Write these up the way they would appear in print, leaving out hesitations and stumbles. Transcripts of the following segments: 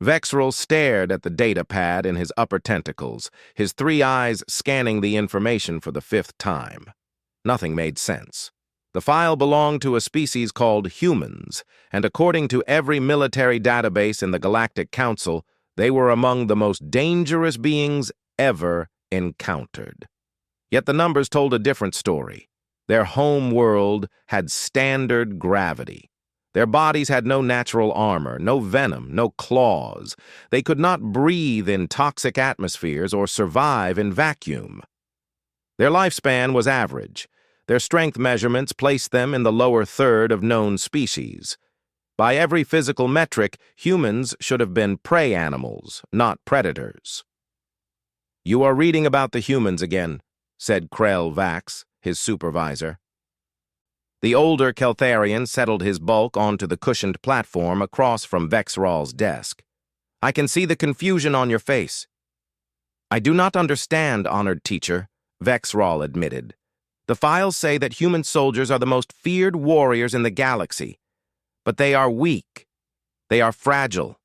Vexrel stared at the data pad in his upper tentacles, his three eyes scanning the information for the fifth time. Nothing made sense. The file belonged to a species called humans, and according to every military database in the Galactic Council, they were among the most dangerous beings ever encountered. Yet the numbers told a different story. Their home world had standard gravity. Their bodies had no natural armor, no venom, no claws. They could not breathe in toxic atmospheres or survive in vacuum. Their lifespan was average. Their strength measurements placed them in the lower third of known species. By every physical metric, humans should have been prey animals, not predators. "You are reading about the humans again," said Krell Vax, his supervisor. The older Keltharian settled his bulk onto the cushioned platform across from Vexral's desk. "I can see the confusion on your face." "I do not understand, honored teacher," Vexral admitted. "The files say that human soldiers are the most feared warriors in the galaxy. But they are weak. They are fragile.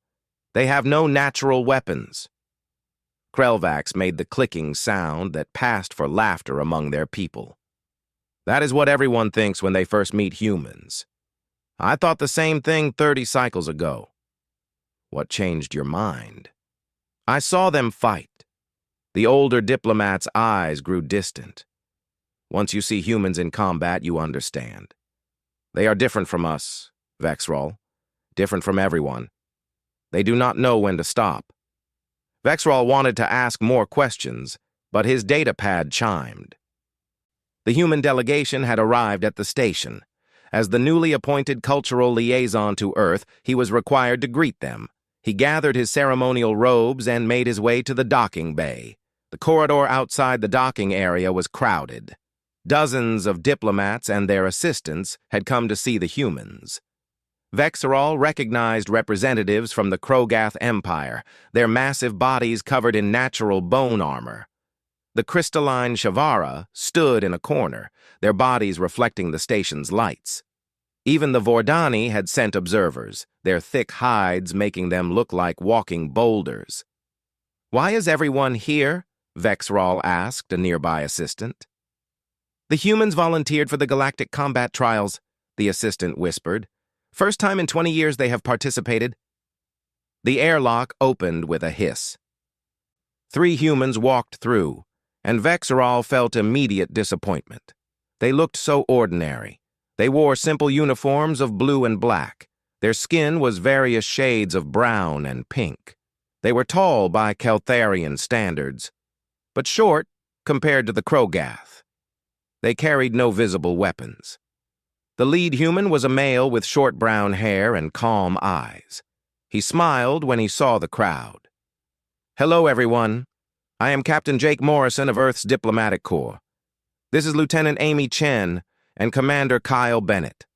They have no natural weapons." Krellvax made the clicking sound that passed for laughter among their people. "That is what everyone thinks when they first meet humans. I thought the same thing 30 cycles ago." "What changed your mind?" "I saw them fight." The older diplomat's eyes grew distant. "Once you see humans in combat, you understand. They are different from us, Vexral. Different from everyone. They do not know when to stop." Vexral wanted to ask more questions, but his data pad chimed. The human delegation had arrived at the station. As the newly appointed cultural liaison to Earth, he was required to greet them. He gathered his ceremonial robes and made his way to the docking bay. The corridor outside the docking area was crowded. Dozens of diplomats and their assistants had come to see the humans. Vexral recognized representatives from the Krogath Empire, their massive bodies covered in natural bone armor. The crystalline Shavara stood in a corner, their bodies reflecting the station's lights. Even the Vordani had sent observers, their thick hides making them look like walking boulders. "Why is everyone here?" Vexral asked a nearby assistant. "The humans volunteered for the galactic combat trials," the assistant whispered. "First time in 20 years they have participated." The airlock opened with a hiss. 3 humans walked through, and Vexral felt immediate disappointment. They looked so ordinary. They wore simple uniforms of blue and black. Their skin was various shades of brown and pink. They were tall by Keltharian standards, but short compared to the Krogath. They carried no visible weapons. The lead human was a male with short brown hair and calm eyes. He smiled when he saw the crowd. "Hello, everyone. I am Captain Jake Morrison of Earth's Diplomatic Corps. This is Lieutenant Amy Chen and Commander Kyle Bennett."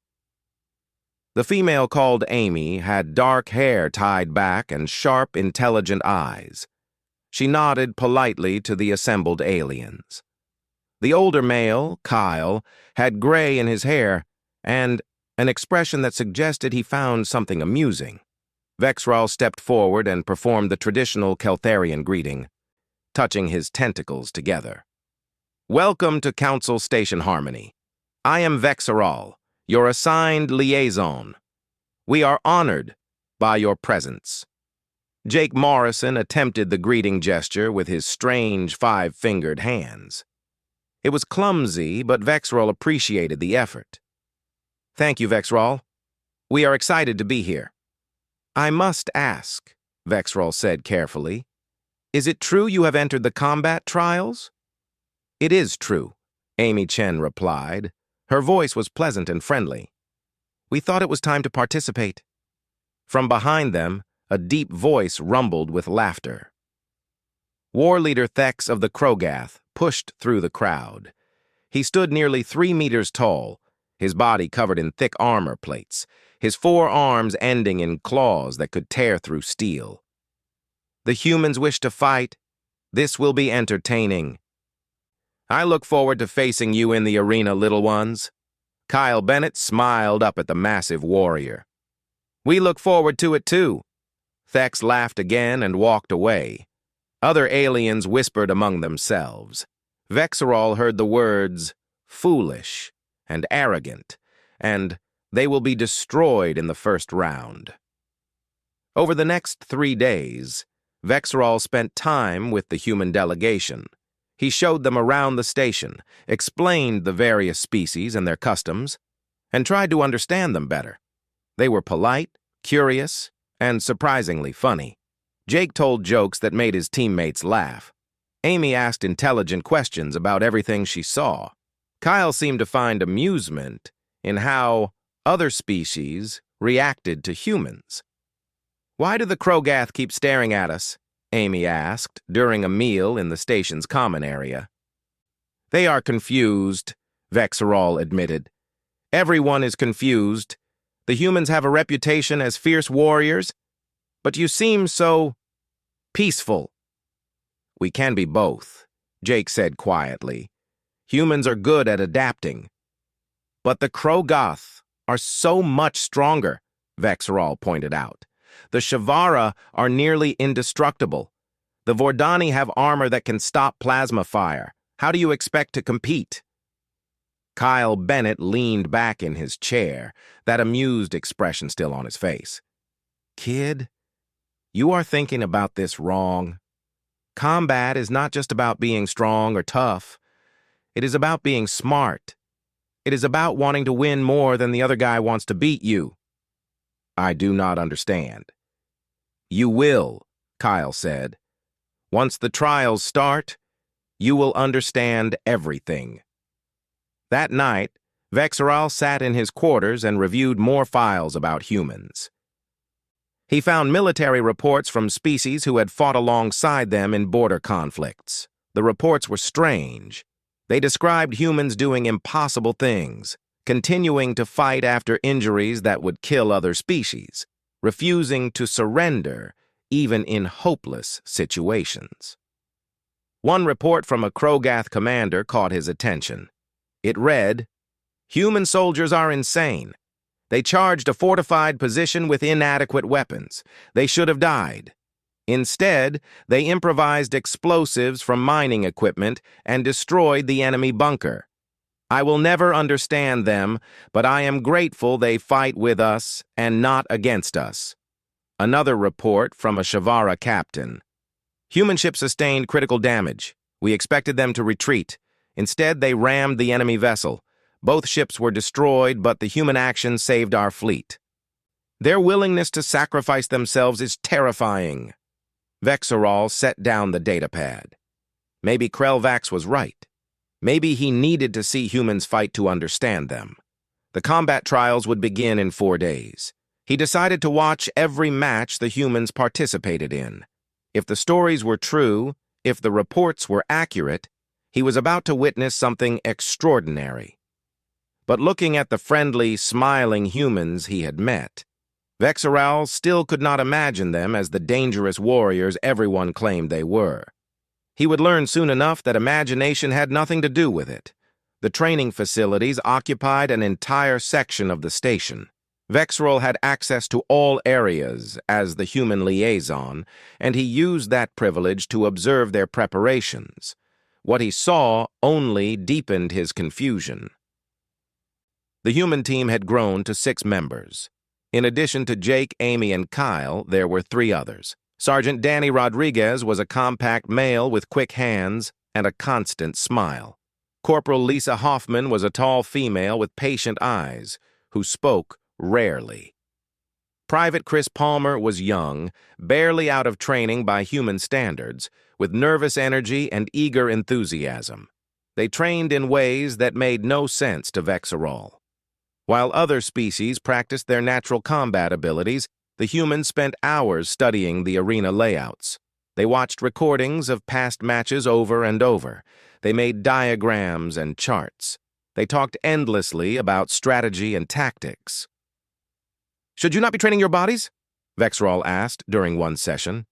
The female called Amy had dark hair tied back and sharp, intelligent eyes. She nodded politely to the assembled aliens. The older male, Kyle, had gray in his hair and an expression that suggested he found something amusing. Vexral stepped forward and performed the traditional Keltharian greeting, touching his tentacles together. "Welcome to Council Station Harmony. I am Vexral, your assigned liaison. We are honored by your presence." Jake Morrison attempted the greeting gesture with his strange 5-fingered hands. It was clumsy, but Vexral appreciated the effort. "Thank you, Vexral. We are excited to be here." "I must ask," Vexral said carefully, "is it true you have entered the combat trials?" "It is true," Amy Chen replied. Her voice was pleasant and friendly. "We thought it was time to participate." From behind them, a deep voice rumbled with laughter. War Leader Thex of the Krogath pushed through the crowd. He stood nearly 3 meters tall, his body covered in thick armor plates, his 4 arms ending in claws that could tear through steel. "The humans wish to fight. This will be entertaining. I look forward to facing you in the arena, little ones." Kyle Bennett smiled up at the massive warrior. "We look forward to it too." Thex laughed again and walked away. Other aliens whispered among themselves. Vexerol heard the words, foolish and arrogant, and they will be destroyed in the first round. Over the next 3 days, Vexerol spent time with the human delegation. He showed them around the station, explained the various species and their customs, and tried to understand them better. They were polite, curious, and surprisingly funny. Jake told jokes that made his teammates laugh. Amy asked intelligent questions about everything she saw. Kyle seemed to find amusement in how other species reacted to humans. "Why do the Krogath keep staring at us?" Amy asked during a meal in the station's common area. "They are confused," Vexerol admitted. "Everyone is confused. The humans have a reputation as fierce warriors, but you seem so peaceful." "We can be both," Jake said quietly. "Humans are good at adapting." "But the Krogath are so much stronger," Vexerol pointed out. "The Shavara are nearly indestructible. The Vordani have armor that can stop plasma fire. How do you expect to compete?" Kyle Bennett leaned back in his chair, that amused expression still on his face. "Kid, you are thinking about this wrong. Combat is not just about being strong or tough. It is about being smart. It is about wanting to win more than the other guy wants to beat you." "I do not understand." "You will," Kyle said. "Once the trials start, you will understand everything." That night, Vexerol sat in his quarters and reviewed more files about humans. He found military reports from species who had fought alongside them in border conflicts. The reports were strange. They described humans doing impossible things, continuing to fight after injuries that would kill other species, refusing to surrender even in hopeless situations. One report from a Krogath commander caught his attention. It read, "Human soldiers are insane. They charged a fortified position with inadequate weapons. They should have died. Instead, they improvised explosives from mining equipment and destroyed the enemy bunker. I will never understand them, but I am grateful they fight with us and not against us." Another report from a Shavara captain. "Human ship sustained critical damage. We expected them to retreat. Instead, they rammed the enemy vessel. Both ships were destroyed, but the human action saved our fleet. Their willingness to sacrifice themselves is terrifying." Vexerol set down the datapad. Maybe Krelvax was right. Maybe he needed to see humans fight to understand them. The combat trials would begin in 4 days. He decided to watch every match the humans participated in. If the stories were true, if the reports were accurate, he was about to witness something extraordinary. But looking at the friendly, smiling humans he had met, Vexerol still could not imagine them as the dangerous warriors everyone claimed they were. He would learn soon enough that imagination had nothing to do with it. The training facilities occupied an entire section of the station. Vexerol had access to all areas as the human liaison, and he used that privilege to observe their preparations. What he saw only deepened his confusion. The human team had grown to 6 members. In addition to Jake, Amy, and Kyle, there were 3 others. Sergeant Danny Rodriguez was a compact male with quick hands and a constant smile. Corporal Lisa Hoffman was a tall female with patient eyes, who spoke rarely. Private Chris Palmer was young, barely out of training by human standards, with nervous energy and eager enthusiasm. They trained in ways that made no sense to Vexerol. While other species practiced their natural combat abilities, the humans spent hours studying the arena layouts. They watched recordings of past matches over and over. They made diagrams and charts. They talked endlessly about strategy and tactics. "Should you not be training your bodies?" Vexerol asked during one session.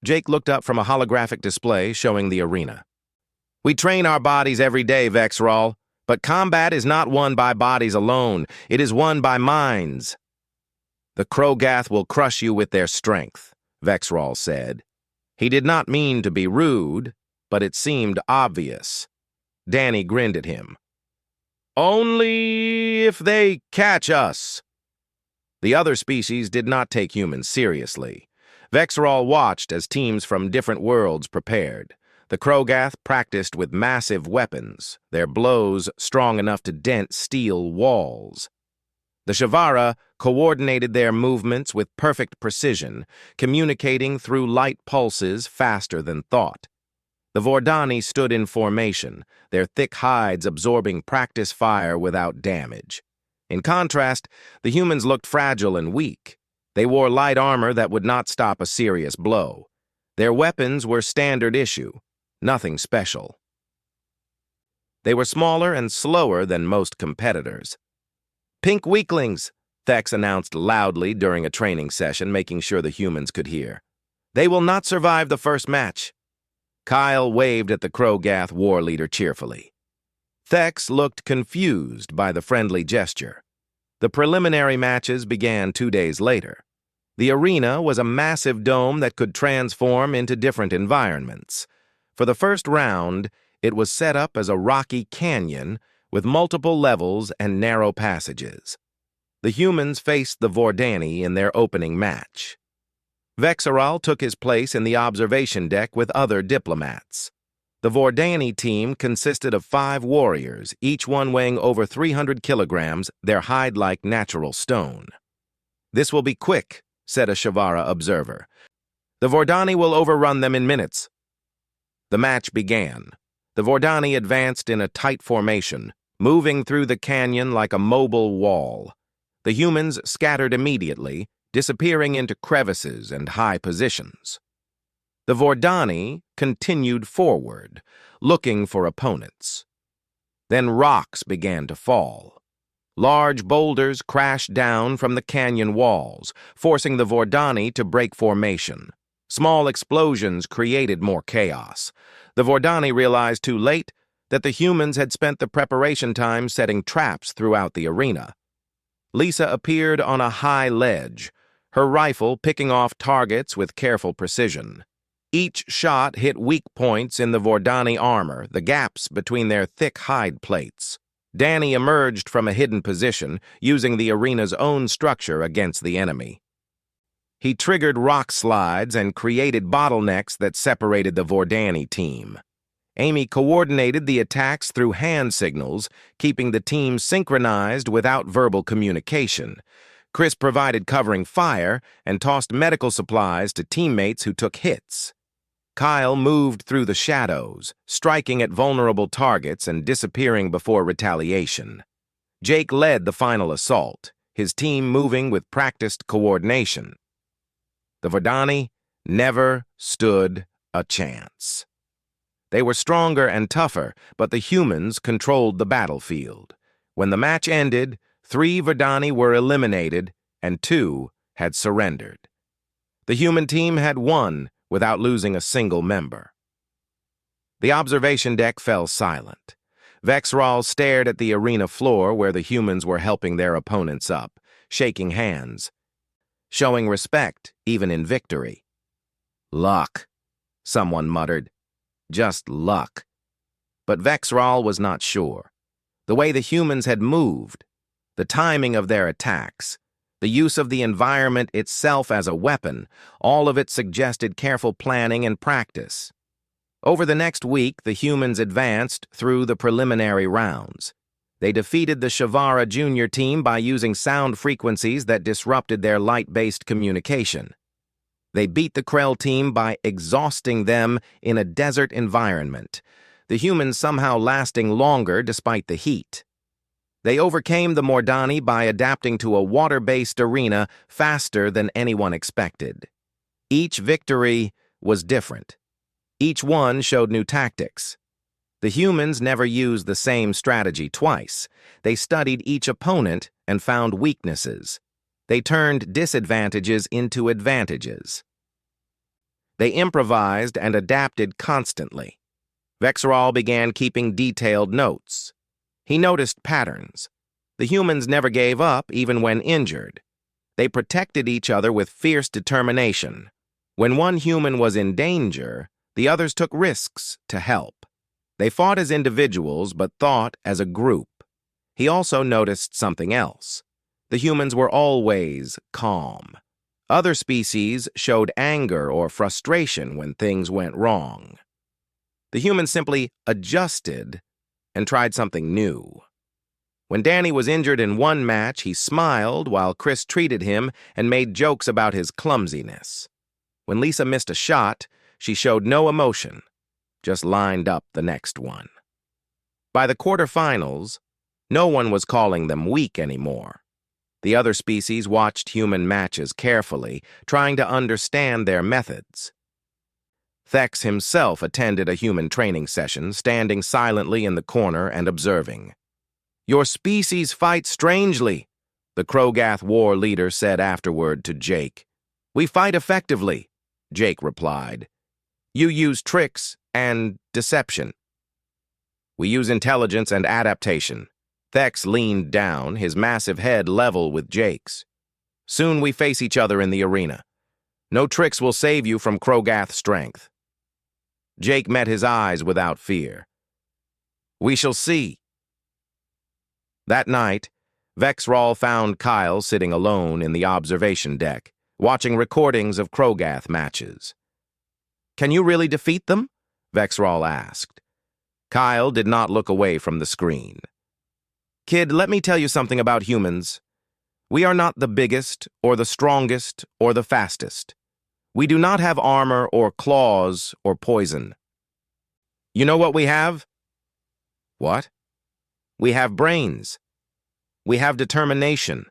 Jake looked up from a holographic display showing the arena. "We train our bodies every day, Vexerol, but combat is not won by bodies alone. It is won by minds. The Krogath will crush you with their strength. Vexral said. He did not mean to be rude, but it seemed obvious. Danny grinned at him. Only if they catch us. The other species did not take humans seriously. Vexral watched as teams from different worlds prepared. The Krogath practiced with massive weapons, their blows strong enough to dent steel walls. The Shavara coordinated their movements with perfect precision, communicating through light pulses faster than thought. The Vordani stood in formation, their thick hides absorbing practice fire without damage. In contrast, the humans looked fragile and weak. They wore light armor that would not stop a serious blow. Their weapons were standard issue, nothing special. They were smaller and slower than most competitors. Pink weaklings, Thex announced loudly during a training session, making sure the humans could hear. They will not survive the first match. Kyle waved at the Krogath war leader cheerfully. Thex looked confused by the friendly gesture. The preliminary matches began 2 days later. The arena was a massive dome that could transform into different environments. For the first round, it was set up as a rocky canyon with multiple levels and narrow passages. The humans faced the Vordani in their opening match. Vexral took his place in the observation deck with other diplomats. The Vordani team consisted of 5 warriors, each one weighing over 300 kilograms, their hide like natural stone. This will be quick, said a Shavara observer. The Vordani will overrun them in minutes. The match began. The Vordani advanced in a tight formation, moving through the canyon like a mobile wall. The humans scattered immediately, disappearing into crevices and high positions. The Vordani continued forward, looking for opponents. Then rocks began to fall. Large boulders crashed down from the canyon walls, forcing the Vordani to break formation. Small explosions created more chaos. The Vordani realized too late that the humans had spent the preparation time setting traps throughout the arena. Lisa appeared on a high ledge, her rifle picking off targets with careful precision. Each shot hit weak points in the Vordani armor, the gaps between their thick hide plates. Danny emerged from a hidden position, using the arena's own structure against the enemy. He triggered rock slides and created bottlenecks that separated the Vordani team. Amy coordinated the attacks through hand signals, keeping the team synchronized without verbal communication. Chris provided covering fire and tossed medical supplies to teammates who took hits. Kyle moved through the shadows, striking at vulnerable targets and disappearing before retaliation. Jake led the final assault, his team moving with practiced coordination. The Vordani never stood a chance. They were stronger and tougher, but the humans controlled the battlefield. When the match ended, 3 Vordani were eliminated, and 2 had surrendered. The human team had won without losing a single member. The observation deck fell silent. Vexral stared at the arena floor where the humans were helping their opponents up, shaking hands, showing respect even in victory. Luck, someone muttered. Just luck. But Vexral was not sure. The way the humans had moved, the timing of their attacks, the use of the environment itself as a weapon, all of it suggested careful planning and practice. Over the next week, the humans advanced through the preliminary rounds. They defeated the Shavara Junior team by using sound frequencies that disrupted their light-based communication. They beat the Krell team by exhausting them in a desert environment, the humans somehow lasting longer despite the heat. They overcame the Mordani by adapting to a water-based arena faster than anyone expected. Each victory was different. Each one showed new tactics. The humans never used the same strategy twice. They studied each opponent and found weaknesses. They turned disadvantages into advantages. They improvised and adapted constantly. Vexral began keeping detailed notes. He noticed patterns. The humans never gave up, even when injured. They protected each other with fierce determination. When one human was in danger, the others took risks to help. They fought as individuals but thought as a group. He also noticed something else. The humans were always calm. Other species showed anger or frustration when things went wrong. The humans simply adjusted and tried something new. When Danny was injured in one match, he smiled while Chris treated him and made jokes about his clumsiness. When Lisa missed a shot, she showed no emotion, just lined up the next one. By the quarterfinals, no one was calling them weak anymore. The other species watched human matches carefully, trying to understand their methods. Thex himself attended a human training session, standing silently in the corner and observing. "Your species fight strangely," the Krogath War leader said afterward to Jake. "We fight effectively," Jake replied. "You use tricks and deception." "We use intelligence and adaptation." Thex leaned down, his massive head level with Jake's. "Soon we face each other in the arena. No tricks will save you from Krogath strength." Jake met his eyes without fear. "We shall see." That night, Vexral found Kyle sitting alone in the observation deck, watching recordings of Krogath matches. "Can you really defeat them?" Vexral asked. Kyle did not look away from the screen. "Kid, let me tell you something about humans. We are not the biggest, or the strongest, or the fastest. We do not have armor or claws or poison. You know what we have?" "What?" "We have brains. We have determination.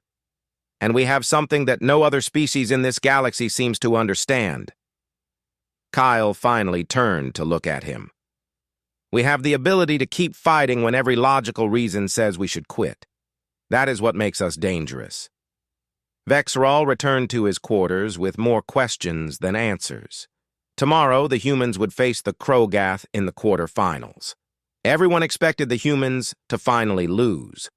And we have something that no other species in this galaxy seems to understand." Kyle finally turned to look at him. "We have the ability to keep fighting when every logical reason says we should quit. That is what makes us dangerous." Vexral returned to his quarters with more questions than answers. Tomorrow, the humans would face the Krogath in the quarterfinals. Everyone expected the humans to finally lose.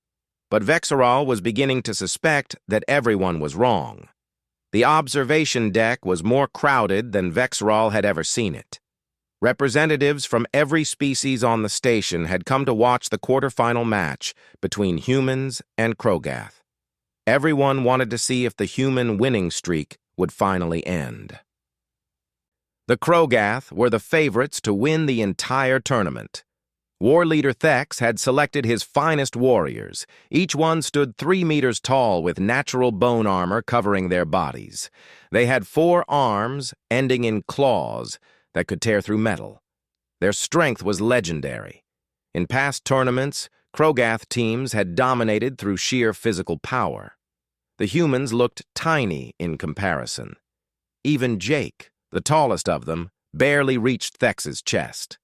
But Vexral was beginning to suspect that everyone was wrong. The observation deck was more crowded than Vexral had ever seen it. Representatives from every species on the station had come to watch the quarterfinal match between humans and Krogath. Everyone wanted to see if the human winning streak would finally end. The Krogath were the favorites to win the entire tournament. War leader Thex had selected his finest warriors. Each one stood 3 meters tall with natural bone armor covering their bodies. They had 4 arms ending in claws that could tear through metal. Their strength was legendary. In past tournaments, Krogath teams had dominated through sheer physical power. The humans looked tiny in comparison. Even Jake, the tallest of them, barely reached Thex's chest.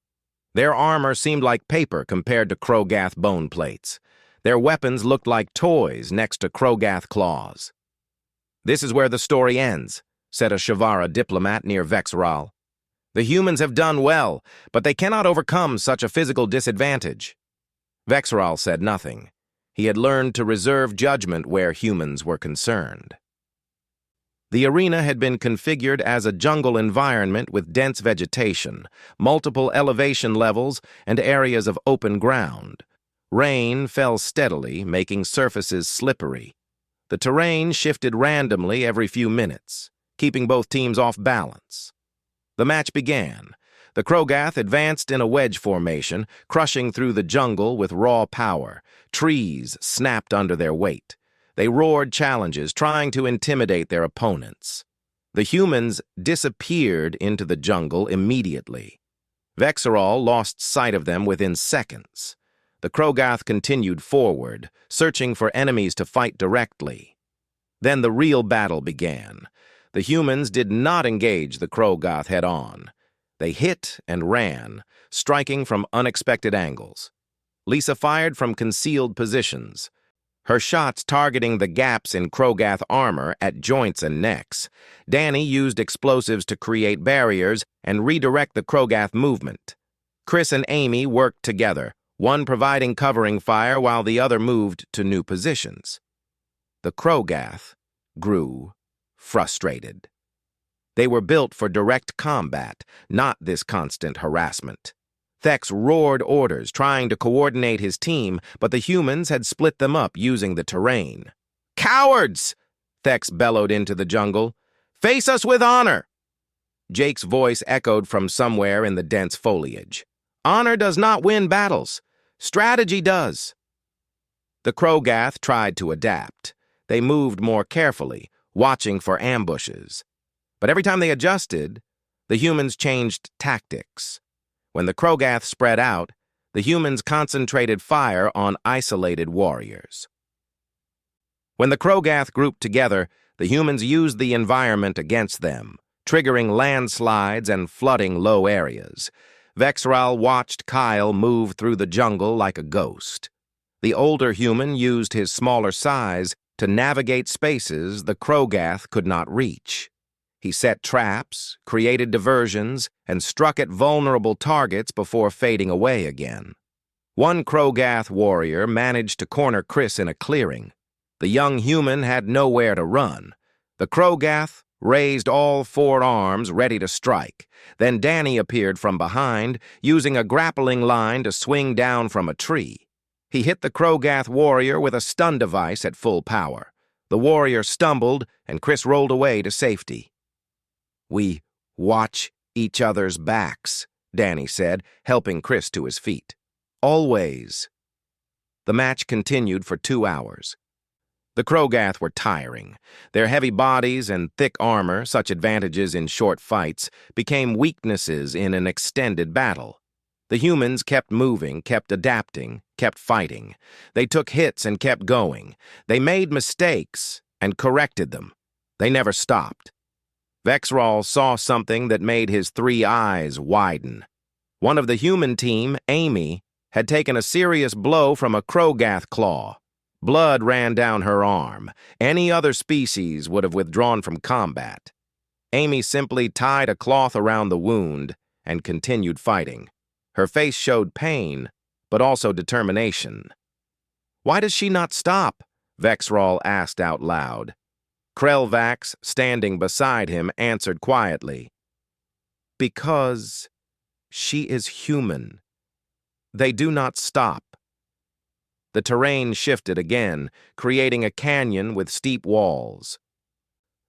Their armor seemed like paper compared to Krogath bone plates. Their weapons looked like toys next to Krogath claws. "This is where the story ends," said a Shavara diplomat near Vexral. "The humans have done well, but they cannot overcome such a physical disadvantage." Vexral said nothing. He had learned to reserve judgment where humans were concerned. The arena had been configured as a jungle environment with dense vegetation, multiple elevation levels, and areas of open ground. Rain fell steadily, making surfaces slippery. The terrain shifted randomly every few minutes, keeping both teams off balance. The match began. The Krogath advanced in a wedge formation, crushing through the jungle with raw power. Trees snapped under their weight. They roared challenges, trying to intimidate their opponents. The humans disappeared into the jungle immediately. Vexral lost sight of them within seconds. The Krogath continued forward, searching for enemies to fight directly. Then the real battle began. The humans did not engage the Krogath head-on. They hit and ran, striking from unexpected angles. Lisa fired from concealed positions, her shots targeting the gaps in Krogath armor at joints and necks. Danny used explosives to create barriers and redirect the Krogath movement. Chris and Amy worked together, one providing covering fire while the other moved to new positions. The Krogath grew frustrated. They were built for direct combat, not this constant harassment. Thex roared orders, trying to coordinate his team, but the humans had split them up using the terrain. "Cowards!" Thex bellowed into the jungle. "Face us with honor!" Jake's voice echoed from somewhere in the dense foliage. "Honor does not win battles. Strategy does." The Krogath tried to adapt. They moved more carefully, watching for ambushes. But every time they adjusted, the humans changed tactics. When the Krogath spread out, the humans concentrated fire on isolated warriors. When the Krogath grouped together, the humans used the environment against them, triggering landslides and flooding low areas. Vexral watched Kyle move through the jungle like a ghost. The older human used his smaller size to navigate spaces the Krogath could not reach. He set traps, created diversions, and struck at vulnerable targets before fading away again. One Krogath warrior managed to corner Chris in a clearing. The young human had nowhere to run. The Krogath raised all four arms, ready to strike. Then Danny appeared from behind, using a grappling line to swing down from a tree. He hit the Krogath warrior with a stun device at full power. The warrior stumbled, and Chris rolled away to safety. "We watch each other's backs," Danny said, helping Chris to his feet. "Always." The match continued for 2 hours. The Krogath were tiring. Their heavy bodies and thick armor, such advantages in short fights, became weaknesses in an extended battle. The humans kept moving, kept adapting, kept fighting. They took hits and kept going. They made mistakes and corrected them. They never stopped. Vexral saw something that made his 3 eyes widen. One of the human team, Amy, had taken a serious blow from a Krogath claw. Blood ran down her arm. Any other species would have withdrawn from combat. Amy simply tied a cloth around the wound and continued fighting. Her face showed pain, but also determination. "Why does she not stop?" Vexral asked out loud. Krelvax, standing beside him, answered quietly. "Because she is human. They do not stop." The terrain shifted again, creating a canyon with steep walls.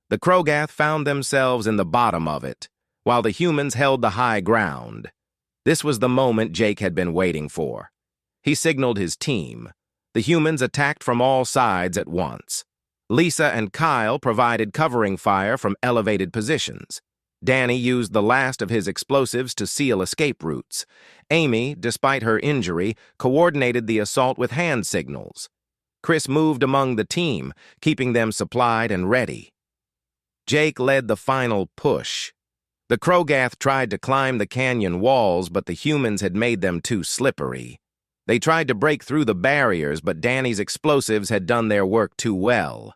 The Krogath found themselves in the bottom of it, while the humans held the high ground. This was the moment Jake had been waiting for. He signaled his team. The humans attacked from all sides at once. Lisa and Kyle provided covering fire from elevated positions. Danny used the last of his explosives to seal escape routes. Amy, despite her injury, coordinated the assault with hand signals. Chris moved among the team, keeping them supplied and ready. Jake led the final push. The Krogath tried to climb the canyon walls, but the humans had made them too slippery. They tried to break through the barriers, but Danny's explosives had done their work too well.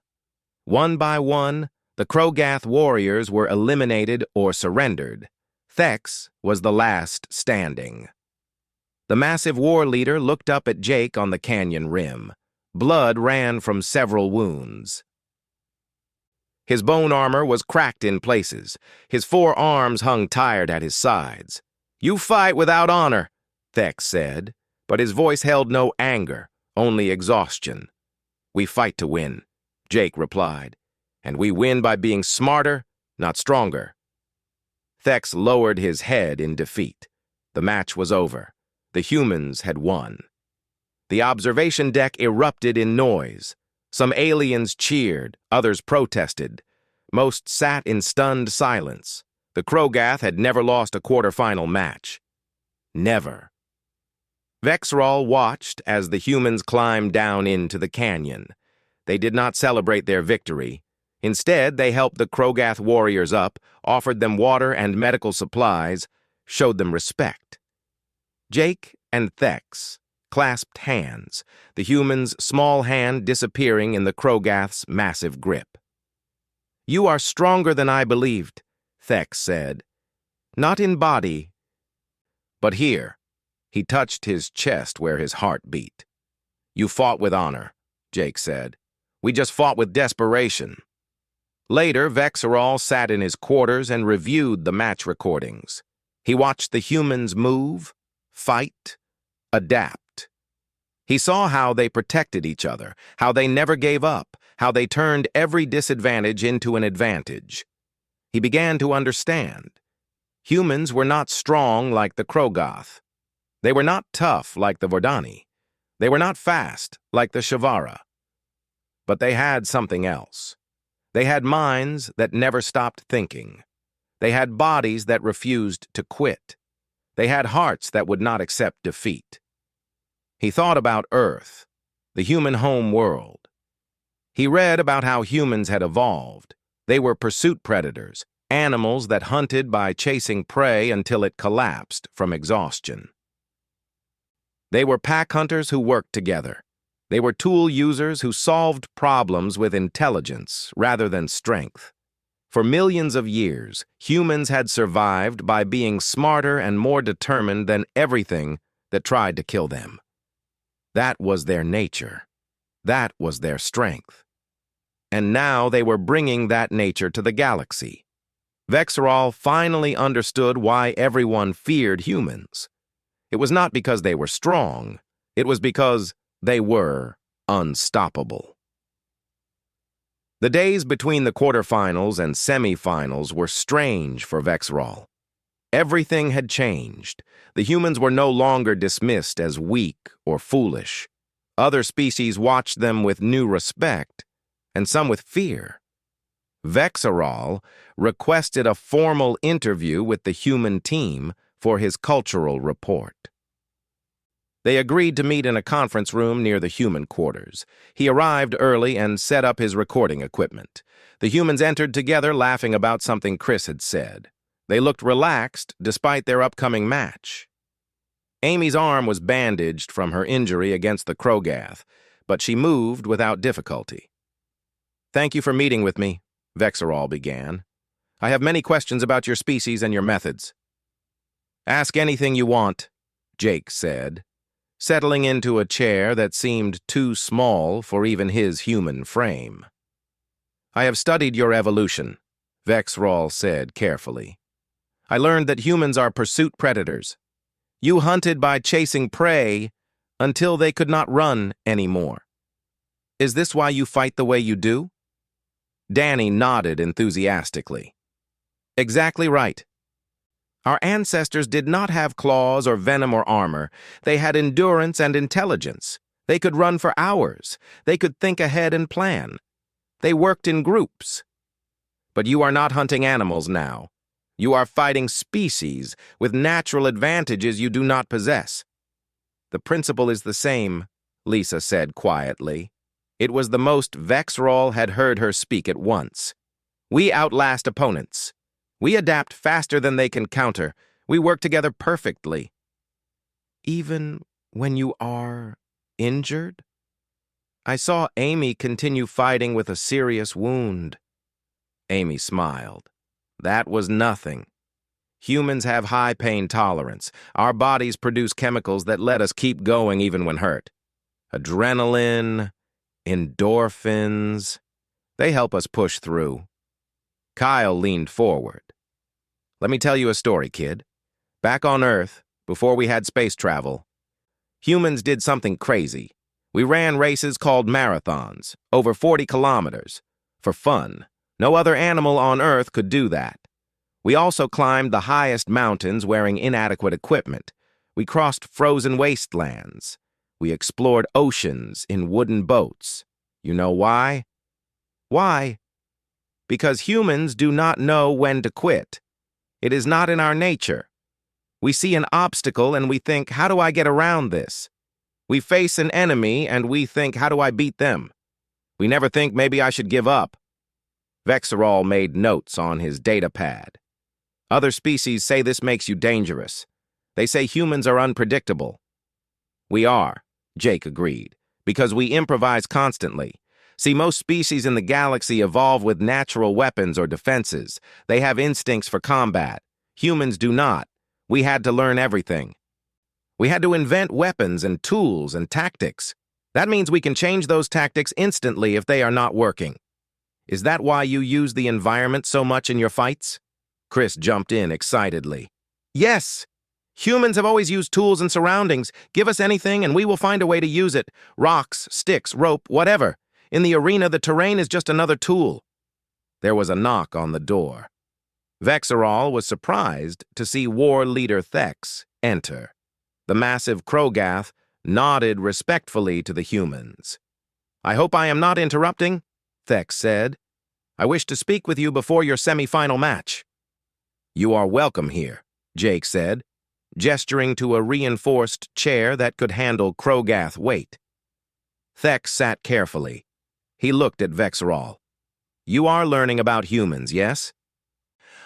One by one, the Krogath warriors were eliminated or surrendered. Thex was the last standing. The massive war leader looked up at Jake on the canyon rim. Blood ran from several wounds. His bone armor was cracked in places. His 4 arms hung tired at his sides. "You fight without honor," Thex said, but his voice held no anger, only exhaustion. "We fight to win," Jake replied, "and we win by being smarter, not stronger." Thex lowered his head in defeat. The match was over. The humans had won. The observation deck erupted in noise. Some aliens cheered, others protested. Most sat in stunned silence. The Krogath had never lost a quarterfinal match. Never. Vexral watched as the humans climbed down into the canyon. They did not celebrate their victory. Instead, they helped the Krogath warriors up, offered them water and medical supplies, showed them respect. Jake and Thex clasped hands, the human's small hand disappearing in the Krogath's massive grip. "You are stronger than I believed," Thex said. "Not in body, but here." He touched his chest where his heart beat. "You fought with honor," Jake said. "We just fought with desperation." Later, Vexerol sat in his quarters and reviewed the match recordings. He watched the humans move, fight, adapt. He saw how they protected each other, how they never gave up, how they turned every disadvantage into an advantage. He began to understand. Humans were not strong like the Krogoth. They were not tough like the Vordani. They were not fast like the Shavara. But they had something else. They had minds that never stopped thinking. They had bodies that refused to quit. They had hearts that would not accept defeat. He thought about Earth, the human home world. He read about how humans had evolved. They were pursuit predators, animals that hunted by chasing prey until it collapsed from exhaustion. They were pack hunters who worked together. They were tool users who solved problems with intelligence rather than strength. For millions of years, humans had survived by being smarter and more determined than everything that tried to kill them. That was their nature. That was their strength. And now they were bringing that nature to the galaxy. Vexerol finally understood why everyone feared humans. It was not because they were strong. It was because they were unstoppable. The days between the quarterfinals and semifinals were strange for Vexerol. Everything had changed. The humans were no longer dismissed as weak or foolish. Other species watched them with new respect, and some with fear. Vexerol requested a formal interview with the human team for his cultural report. They agreed to meet in a conference room near the human quarters. He arrived early and set up his recording equipment. The humans entered together, laughing about something Chris had said. They looked relaxed despite their upcoming match. Amy's arm was bandaged from her injury against the Krogath, but she moved without difficulty. "Thank you for meeting with me," Vexerol began. "I have many questions about your species and your methods." "Ask anything you want," Jake said, settling into a chair that seemed too small for even his human frame. "I have studied your evolution," Vexerol said carefully. "I learned that humans are pursuit predators. You hunted by chasing prey until they could not run anymore. Is this why you fight the way you do?" Danny nodded enthusiastically. "Exactly right. Our ancestors did not have claws or venom or armor. They had endurance and intelligence. They could run for hours. They could think ahead and plan. They worked in groups. But you are not hunting animals now. You are fighting species with natural advantages you do not possess." "The principle is the same," Lisa said quietly. It was the most Vexerol had heard her speak at once. "We outlast opponents. We adapt faster than they can counter. We work together perfectly." "Even when you are injured?" "I saw Amy continue fighting with a serious wound." Amy smiled. "That was nothing. Humans have high pain tolerance. Our bodies produce chemicals that let us keep going even when hurt. Adrenaline, endorphins, they help us push through." Kyle leaned forward. "Let me tell you a story, kid. Back on Earth, before we had space travel, humans did something crazy. We ran races called marathons, over 40 kilometers, for fun. No other animal on Earth could do that. We also climbed the highest mountains wearing inadequate equipment. We crossed frozen wastelands. We explored oceans in wooden boats. You know why? Why? Because humans do not know when to quit. It is not in our nature. We see an obstacle and we think, how do I get around this? We face an enemy and we think, how do I beat them? We never think maybe I should give up." Vexerol made notes on his data pad. "Other species say this makes you dangerous. They say humans are unpredictable." "We are," Jake agreed, "because we improvise constantly. See, most species in the galaxy evolve with natural weapons or defenses. They have instincts for combat. Humans do not. We had to learn everything. We had to invent weapons and tools and tactics. That means we can change those tactics instantly if they are not working. Is that why you use the environment so much in your fights? Chris jumped in excitedly. Yes! Humans have always used tools and surroundings. Give us anything and we will find a way to use it. Rocks, sticks, rope, whatever. In the arena, the terrain is just another tool. There was a knock on the door. Vexerol was surprised to see War Leader Thex enter. The massive Krogath nodded respectfully to the humans. I hope I am not interrupting, Thex said. I wish to speak with you before your semi-final match. You are welcome here, Jake said, gesturing to a reinforced chair that could handle Krogath weight. Thex sat carefully. He looked at Vexerol. You are learning about humans, yes?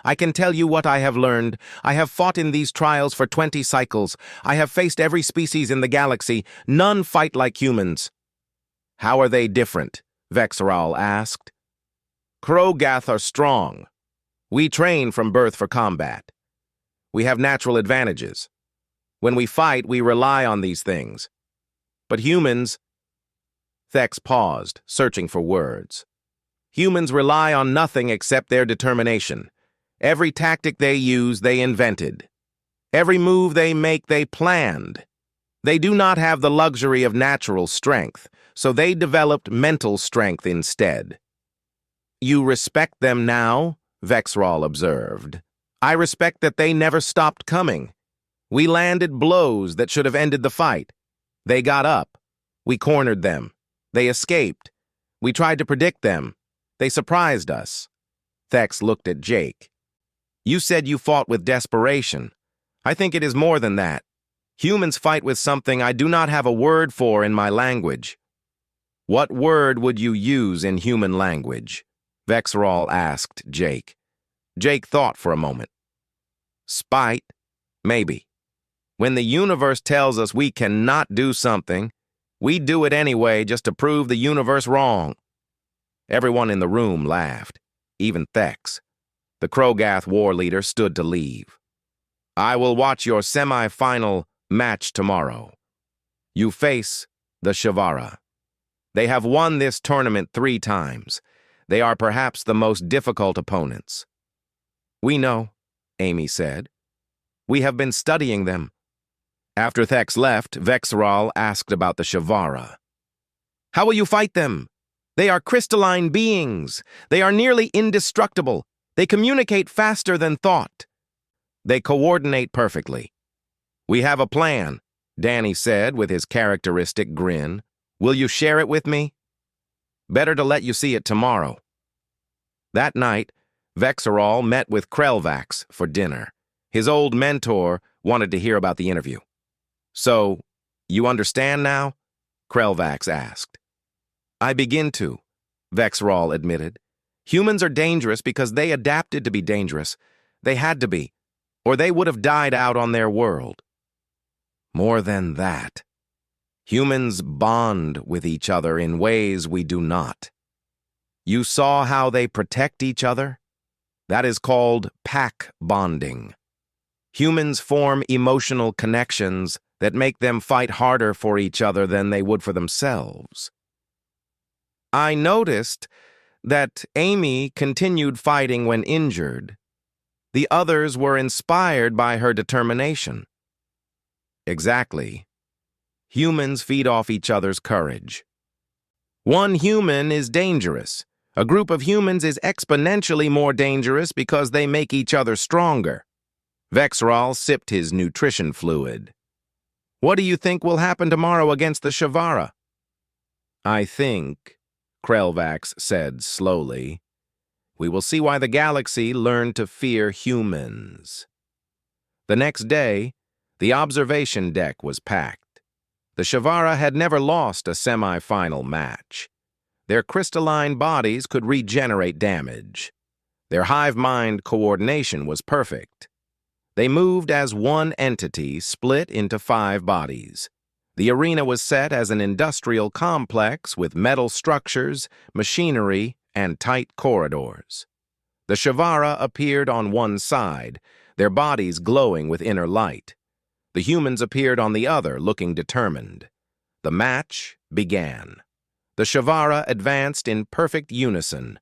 I can tell you what I have learned. I have fought in these trials for 20 cycles. I have faced every species in the galaxy. None fight like humans. How are they different? Vexerol asked. Krogath are strong. We train from birth for combat. We have natural advantages. When we fight, we rely on these things. But humans... Thex paused, searching for words. Humans rely on nothing except their determination. Every tactic they use, they invented. Every move they make, they planned. They do not have the luxury of natural strength, so they developed mental strength instead. You respect them now? Vexerol observed. I respect that they never stopped coming. We landed blows that should have ended the fight. They got up. We cornered them. They escaped. We tried to predict them. They surprised us. Thex looked at Jake. You said you fought with desperation. I think it is more than that. Humans fight with something I do not have a word for in my language. What word would you use in human language? Vexerol asked Jake. Jake thought for a moment. Spite? Maybe. When the universe tells us we cannot do something, we do it anyway just to prove the universe wrong. Everyone in the room laughed, even Thex. The Krogath war leader stood to leave. I will watch your semi-final match tomorrow. You face the Shavara. They have won this tournament 3 times. They are perhaps the most difficult opponents. We know, Amy said. We have been studying them. After Thex left, Vexerol asked about the Shavara. How will you fight them? They are crystalline beings. They are nearly indestructible. They communicate faster than thought. They coordinate perfectly. We have a plan, Danny said with his characteristic grin. Will you share it with me? Better to let you see it tomorrow. That night, Vexerol met with Krelvax for dinner. His old mentor wanted to hear about the interview. So, you understand now? Krelvax asked. I begin to, Vexerol admitted. Humans are dangerous because they adapted to be dangerous. They had to be, or they would have died out on their world. More than that, humans bond with each other in ways we do not. You saw how they protect each other? That is called pack bonding. Humans form emotional connections that make them fight harder for each other than they would for themselves. I noticed that Amy continued fighting when injured. The others were inspired by her determination. Exactly. Humans feed off each other's courage. One human is dangerous. A group of humans is exponentially more dangerous because they make each other stronger. Vexerol sipped his nutrition fluid. What do you think will happen tomorrow against the Shavara? I think, Krelvax said slowly, we will see why the galaxy learned to fear humans. The next day, the observation deck was packed. The Shavara had never lost a semi-final match. Their crystalline bodies could regenerate damage. Their hive mind coordination was perfect. They moved as one entity split into 5 bodies. The arena was set as an industrial complex with metal structures, machinery, and tight corridors. The Shavara appeared on one side, their bodies glowing with inner light. The humans appeared on the other, looking determined. The match began. The Shavara advanced in perfect unison.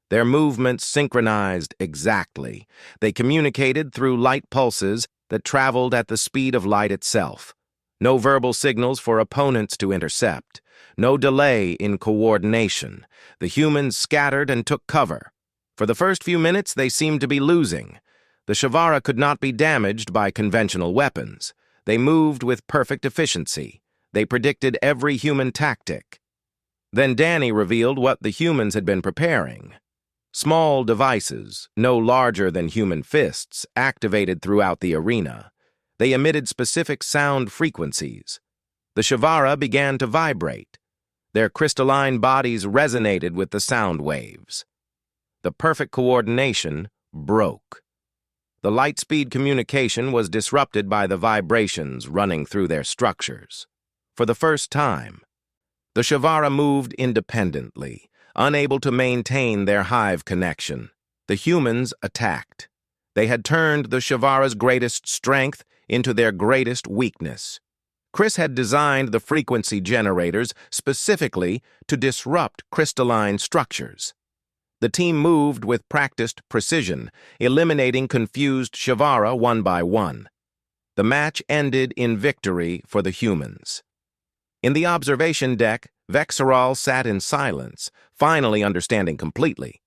Their movements synchronized exactly. They communicated through light pulses that traveled at the speed of light itself. No verbal signals for opponents to intercept. No delay in coordination. The humans scattered and took cover. For the first few minutes, they seemed to be losing. The Shavara could not be damaged by conventional weapons. They moved with perfect efficiency. They predicted every human tactic. Then Danny revealed what the humans had been preparing. Small devices, no larger than human fists, activated throughout the arena. They emitted specific sound frequencies. The Shavara began to vibrate. Their crystalline bodies resonated with the sound waves. The perfect coordination broke. The light-speed communication was disrupted by the vibrations running through their structures. For the first time, the Shavara moved independently, unable to maintain their hive connection. The humans attacked. They had turned the Shavara's greatest strength into their greatest weakness. Chris had designed the frequency generators specifically to disrupt crystalline structures. The team moved with practiced precision, eliminating confused Shavara one by one. The match ended in victory for the humans. In the observation deck, Vexaral sat in silence, finally understanding completely.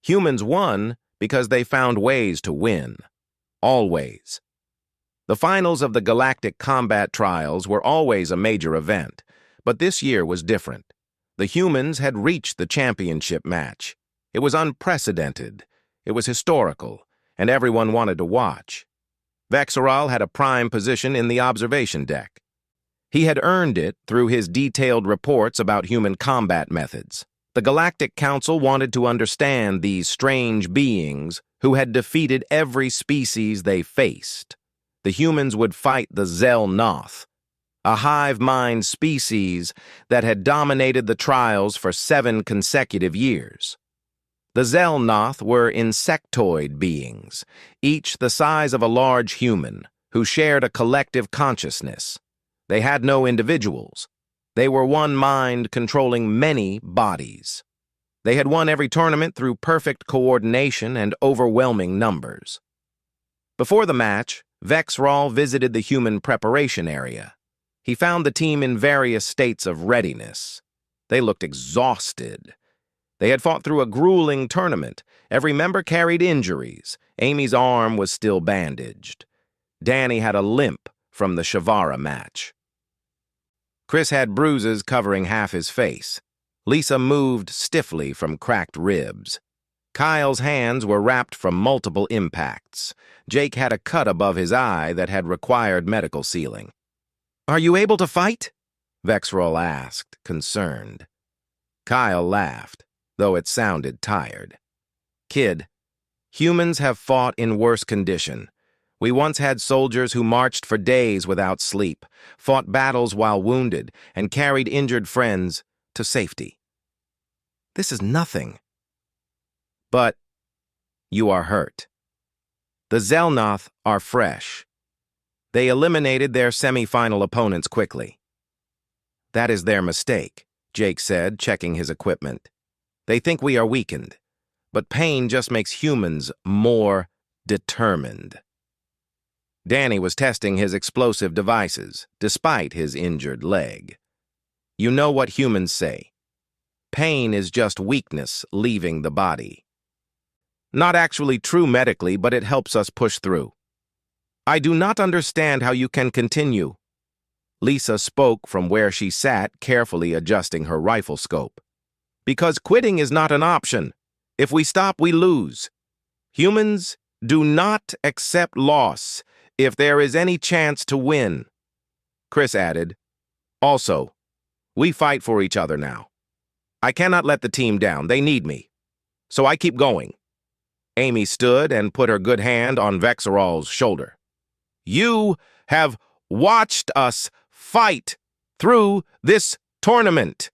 Humans won because they found ways to win. Always. The finals of the Galactic Combat Trials were always a major event, but this year was different. The humans had reached the championship match. It was unprecedented, it was historical, and everyone wanted to watch. Vexaral had a prime position in the observation deck. He had earned it through his detailed reports about human combat methods. The Galactic Council wanted to understand these strange beings who had defeated every species they faced. The humans would fight the Zel-Noth, a hive-mind species that had dominated the trials for 7 consecutive years. The Zel-Noth were insectoid beings, each the size of a large human, who shared a collective consciousness. They had no individuals. They were one mind controlling many bodies. They had won every tournament through perfect coordination and overwhelming numbers. Before the match, Vexaral visited the human preparation area. He found the team in various states of readiness. They looked exhausted. They had fought through a grueling tournament. Every member carried injuries. Amy's arm was still bandaged. Danny had a limp from the Shavara match. Chris had bruises covering half his face. Lisa moved stiffly from cracked ribs. Kyle's hands were wrapped from multiple impacts. Jake had a cut above his eye that had required medical sealing. "Are you able to fight?" Vexaral asked, concerned. Kyle laughed, though it sounded tired. "Kid, humans have fought in worse condition. We once had soldiers who marched for days without sleep, fought battles while wounded, and carried injured friends to safety. This is nothing. But you are hurt. The Zel-Noth are fresh. They eliminated their semi-final opponents quickly." "That is their mistake," Jake said, checking his equipment. "They think we are weakened, but pain just makes humans more determined." Danny was testing his explosive devices, despite his injured leg. "You know what humans say. Pain is just weakness leaving the body. Not actually true medically, but it helps us push through. I do not understand how you can continue." Lisa spoke from where she sat, carefully adjusting her rifle scope. "Because quitting is not an option. If we stop, we lose. Humans do not accept loss if there is any chance to win." Chris added, "Also, we fight for each other now. I cannot let the team down. They need me. So I keep going." Amy stood and put her good hand on Vexaral's shoulder. "You have watched us fight through this tournament.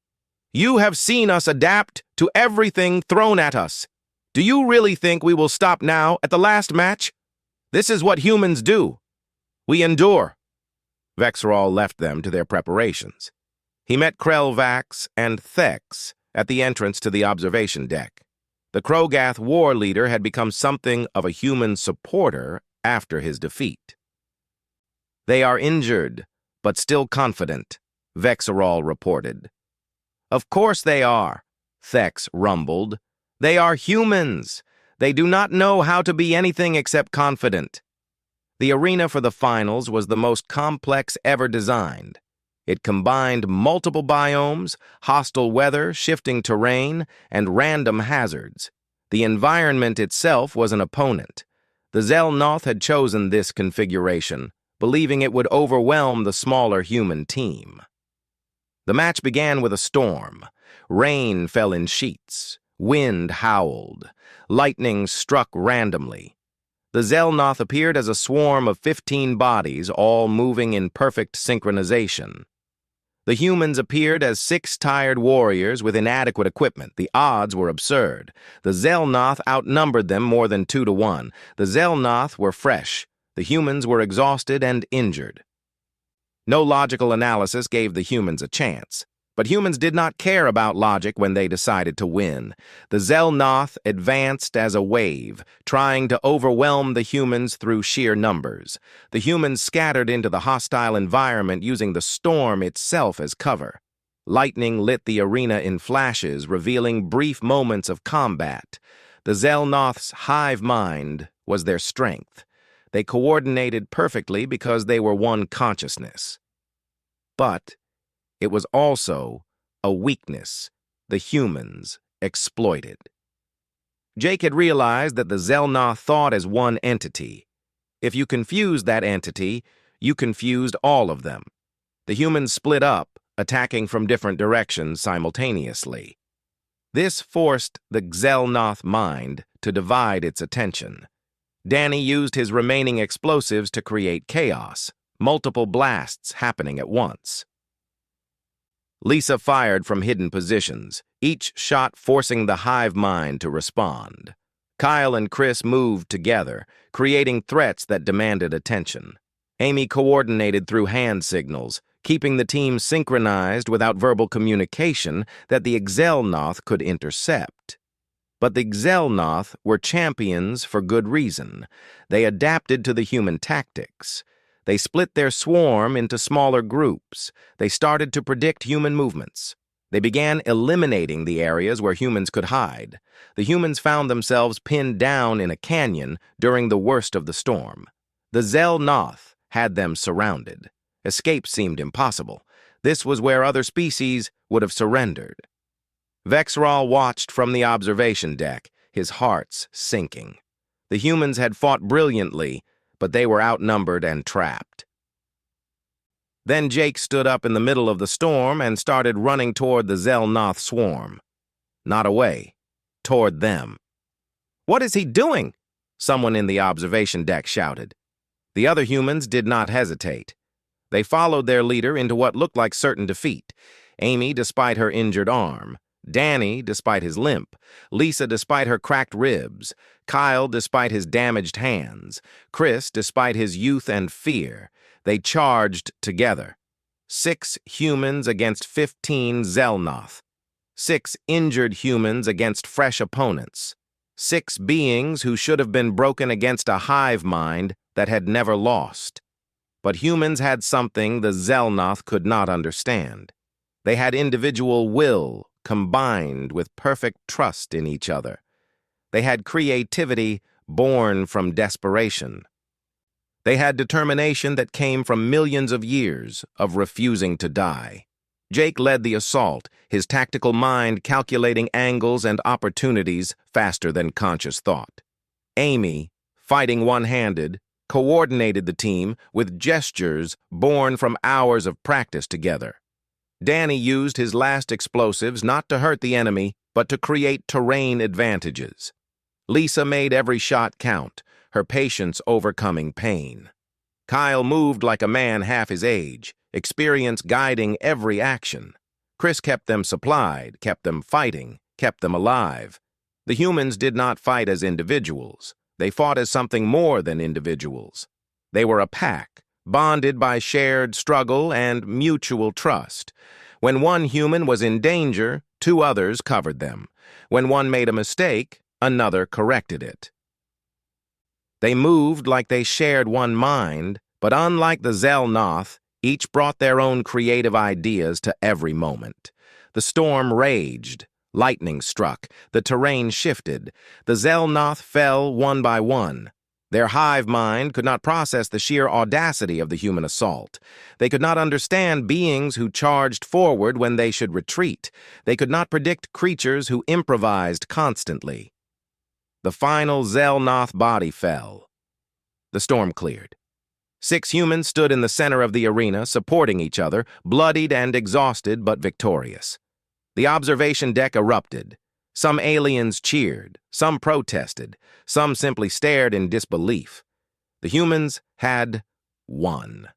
You have seen us adapt to everything thrown at us. Do you really think we will stop now at the last match? This is what humans do. We endure." Vexaral left them to their preparations. He met Krelvax and Thex at the entrance to the observation deck. The Krogath war leader had become something of a human supporter after his defeat. "They are injured, but still confident," Vexerol reported. "Of course they are," Thex rumbled. "They are humans. They do not know how to be anything except confident." The arena for the finals was the most complex ever designed. It combined multiple biomes, hostile weather, shifting terrain, and random hazards. The environment itself was an opponent. The Xel'Noth had chosen this configuration, believing it would overwhelm the smaller human team. The match began with a storm. Rain fell in sheets. Wind howled. Lightning struck randomly. The Xel'Noth appeared as a swarm of 15 bodies, all moving in perfect synchronization. The humans appeared as 6 tired warriors with inadequate equipment. The odds were absurd. The Xel'Noth outnumbered them more than 2 to 1. The Xel'Noth were fresh. The humans were exhausted and injured. No logical analysis gave the humans a chance. But humans did not care about logic when they decided to win. The Xel'Noth advanced as a wave, trying to overwhelm the humans through sheer numbers. The humans scattered into the hostile environment using the storm itself as cover. Lightning lit the arena in flashes, revealing brief moments of combat. The Xel'Noth's hive mind was their strength. They coordinated perfectly because they were one consciousness. But it was also a weakness the humans exploited. Jake had realized that the Xel'Noth thought as one entity. If you confused that entity, you confused all of them. The humans split up, attacking from different directions simultaneously. This forced the Xel'Noth mind to divide its attention. Danny used his remaining explosives to create chaos, multiple blasts happening at once. Lisa fired from hidden positions, each shot forcing the hive mind to respond. Kyle and Chris moved together, creating threats that demanded attention. Amy coordinated through hand signals, keeping the team synchronized without verbal communication that the Xel'Noth could intercept. But the Xel'Noth were champions for good reason. They adapted to the human tactics. They split their swarm into smaller groups. They started to predict human movements. They began eliminating the areas where humans could hide. The humans found themselves pinned down in a canyon during the worst of the storm. The Xel'Noth had them surrounded. Escape seemed impossible. This was where other species would have surrendered. Vexerol watched from the observation deck, his heart's sinking. The humans had fought brilliantly, but they were outnumbered and trapped. Then Jake stood up in the middle of the storm and started running toward the Xel'Noth swarm. Not away, toward them. "What is he doing?" someone in the observation deck shouted. The other humans did not hesitate. They followed their leader into what looked like certain defeat. Amy, despite her injured arm. Danny, despite his limp. Lisa, despite her cracked ribs. Kyle, despite his damaged hands. Chris, despite his youth and fear. They charged together. 6 humans against 15 Xel'Noth. 6 injured humans against fresh opponents. 6 beings who should have been broken against a hive mind that had never lost. But humans had something the Xel'Noth could not understand. They had individual will combined with perfect trust in each other. They had creativity born from desperation. They had determination that came from millions of years of refusing to die. Jake led the assault, his tactical mind calculating angles and opportunities faster than conscious thought. Amy, fighting one-handed, coordinated the team with gestures born from hours of practice together. Danny used his last explosives not to hurt the enemy, but to create terrain advantages. Lisa made every shot count, her patience overcoming pain. Kyle moved like a man half his age, experience guiding every action. Chris kept them supplied, kept them fighting, kept them alive. The humans did not fight as individuals. They fought as something more than individuals. They were a pack, bonded by shared struggle and mutual trust. When one human was in danger, 2 others covered them. When one made a mistake, another corrected it. They moved like they shared one mind, but unlike the Xel'Nath, each brought their own creative ideas to every moment. The storm raged, lightning struck, the terrain shifted, the Xel'Nath fell one by one. Their hive mind could not process the sheer audacity of the human assault. They could not understand beings who charged forward when they should retreat. They could not predict creatures who improvised constantly. The final Xel'Nath body fell. The storm cleared. 6 humans stood in the center of the arena, supporting each other, bloodied and exhausted but victorious. The observation deck erupted. Some aliens cheered, some protested, some simply stared in disbelief. The humans had won.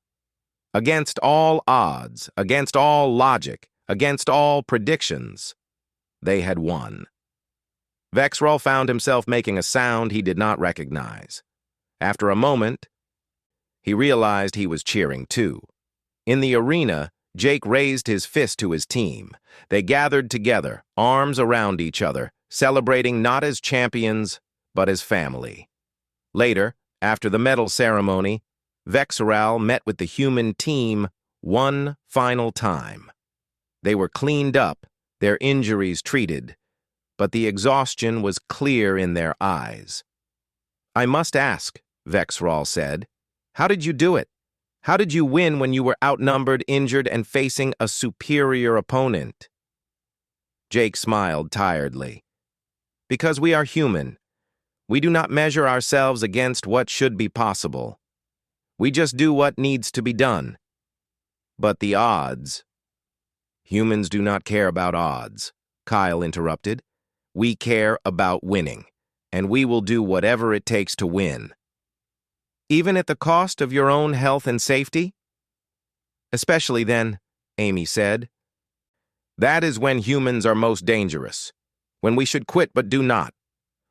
Against all odds, against all logic, against all predictions, they had won. Vex'ral found himself making a sound he did not recognize. After a moment, he realized he was cheering too. In the arena, Jake raised his fist to his team. They gathered together, arms around each other, celebrating not as champions, but as family. Later, after the medal ceremony, Vex'ral met with the human team one final time. They were cleaned up, their injuries treated, but the exhaustion was clear in their eyes. "I must ask," Vex'ral said, "how did you do it? How did you win when you were outnumbered, injured, and facing a superior opponent?" Jake smiled tiredly. "Because we are human. We do not measure ourselves against what should be possible. We just do what needs to be done. But the odds—" "Humans do not care about odds," Kyle interrupted. "We care about winning, and we will do whatever it takes to win." "Even at the cost of your own health and safety?" "Especially then," Amy said. "That is when humans are most dangerous. When we should quit but do not.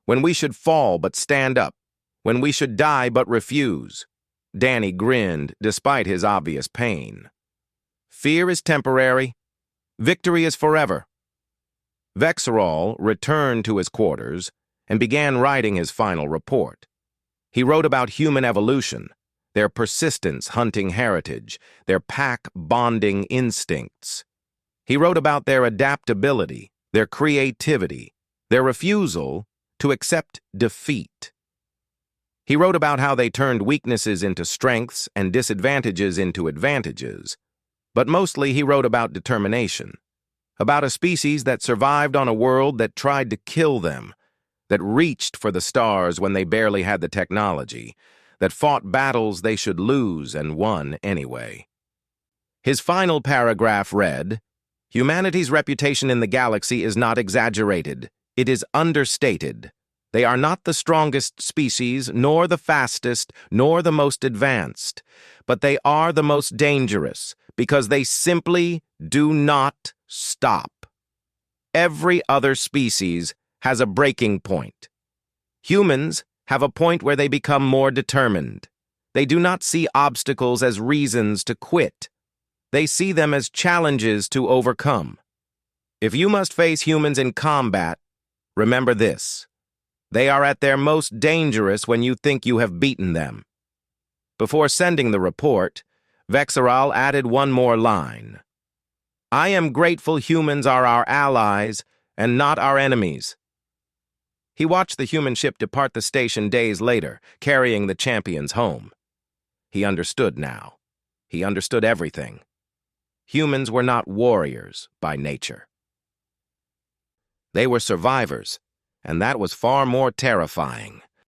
When we should fall but stand up. When we should die but refuse." Danny grinned, despite his obvious pain. "Fear is temporary. Victory is forever." Vex'ral returned to his quarters and began writing his final report. He wrote about human evolution, their persistence hunting heritage, their pack-bonding instincts. He wrote about their adaptability, their creativity, their refusal to accept defeat. He wrote about how they turned weaknesses into strengths and disadvantages into advantages. But mostly he wrote about determination, about a species that survived on a world that tried to kill them, that reached for the stars when they barely had the technology, that fought battles they should lose and won anyway. His final paragraph read, "Humanity's reputation in the galaxy is not exaggerated. It is understated. They are not the strongest species, nor the fastest, nor the most advanced, but they are the most dangerous because they simply do not stop. Every other species has a breaking point. Humans have a point where they become more determined. They do not see obstacles as reasons to quit. They see them as challenges to overcome. If you must face humans in combat, remember this. They are at their most dangerous when you think you have beaten them." Before sending the report, Vex'ral added one more line. "I am grateful humans are our allies and not our enemies." He watched the human ship depart the station days later, carrying the champions home. He understood now. He understood everything. Humans were not warriors by nature. They were survivors, and that was far more terrifying.